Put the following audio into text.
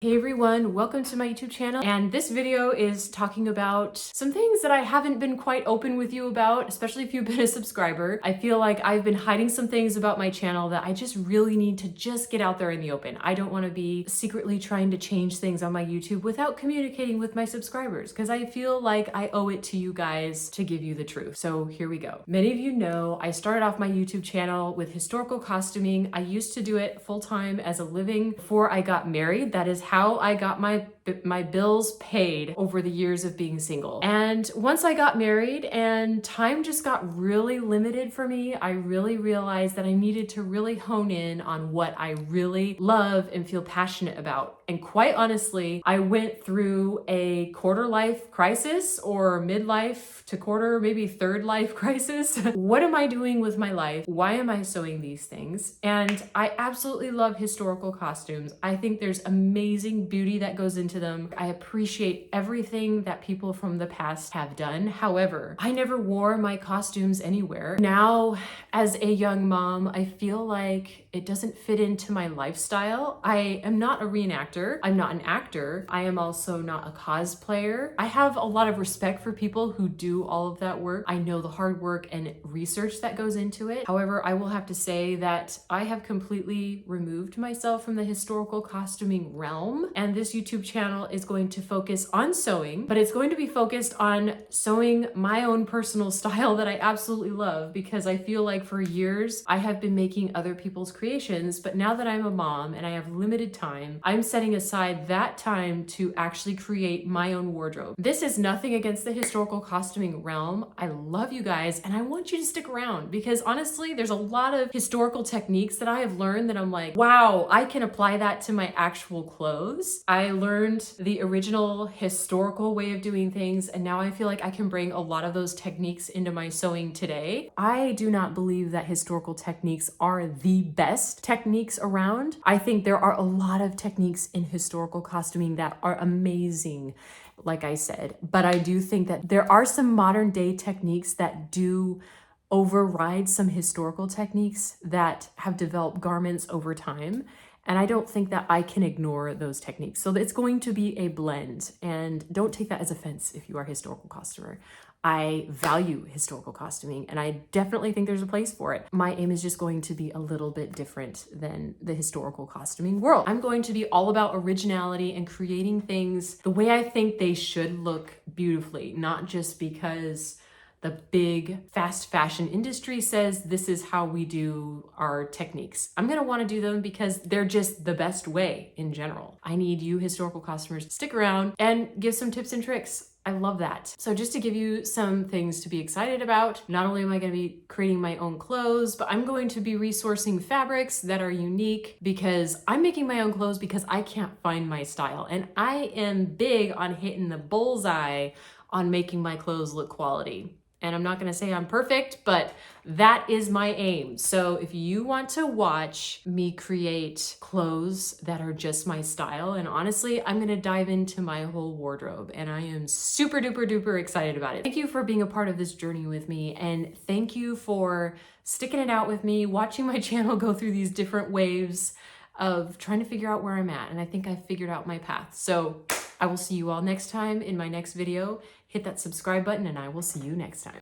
Hey everyone, welcome to my YouTube channel, and this video is talking about some things that I haven't been quite open with you about, especially if you've been a subscriber. I feel like I've been hiding some things about my channel that I just really need to just get out there in the open. I don't want to be secretly trying to change things on my YouTube without communicating with my subscribers, because I feel like I owe it to you guys to give you the truth. So here we go. Many of you know I started off my YouTube channel with historical costuming. I used to do it full-time as a living before I got married. That is how I got my bills paid over the years of being single. And once I got married and time just got really limited for me, I really realized that I needed to really hone in on what I really love and feel passionate about. And quite honestly, I went through a quarter life crisis or midlife to quarter, maybe third life crisis. What am I doing with my life? Why am I sewing these things? And I absolutely love historical costumes. I think there's amazing beauty that goes into them. I appreciate everything that people from the past have done. However, I never wore my costumes anywhere. Now, as a young mom, I feel like it doesn't fit into my lifestyle. I am not a reenactor. I'm not an actor. I am also not a cosplayer. I have a lot of respect for people who do all of that work. I know the hard work and research that goes into it. However, I will have to say that I have completely removed myself from the historical costuming realm, and this YouTube channel is going to focus on sewing, but it's going to be focused on sewing my own personal style that I absolutely love, because I feel like for years I have been making other people's creations, but now that I'm a mom and I have limited time, I'm setting aside that time to actually create my own wardrobe. This is nothing against the historical costuming realm. I love you guys and I want you to stick around, because honestly, there's a lot of historical techniques that I have learned that I'm like, wow, I can apply that to my actual clothes. I learned the original historical way of doing things, and now I feel like I can bring a lot of those techniques into my sewing today. I do not believe that historical techniques are the best techniques around. I think there are a lot of techniques in historical costuming that are amazing, like I said, but I do think that there are some modern day techniques that do override some historical techniques that have developed garments over time. And I don't think that I can ignore those techniques. So it's going to be a blend, and don't take that as offense if you are a historical costumer. I value historical costuming and I definitely think there's a place for it. My aim is just going to be a little bit different than the historical costuming world. I'm going to be all about originality and creating things the way I think they should look beautifully, not just because the big fast fashion industry says this is how we do our techniques. I'm gonna wanna do them because they're just the best way in general. I need you historical costumers to stick around and give some tips and tricks. I love that. So just to give you some things to be excited about, not only am I gonna be creating my own clothes, but I'm going to be resourcing fabrics that are unique, because I'm making my own clothes because I can't find my style. And I am big on hitting the bullseye on making my clothes look quality. And I'm not gonna say I'm perfect, but that is my aim. So if you want to watch me create clothes that are just my style, and honestly, I'm gonna dive into my whole wardrobe, and I am super duper duper excited about it. Thank you for being a part of this journey with me, and thank you for sticking it out with me, watching my channel go through these different waves of trying to figure out where I'm at. And I think I've figured out my path. So I will see you all next time in my next video. Hit that subscribe button and I will see you next time.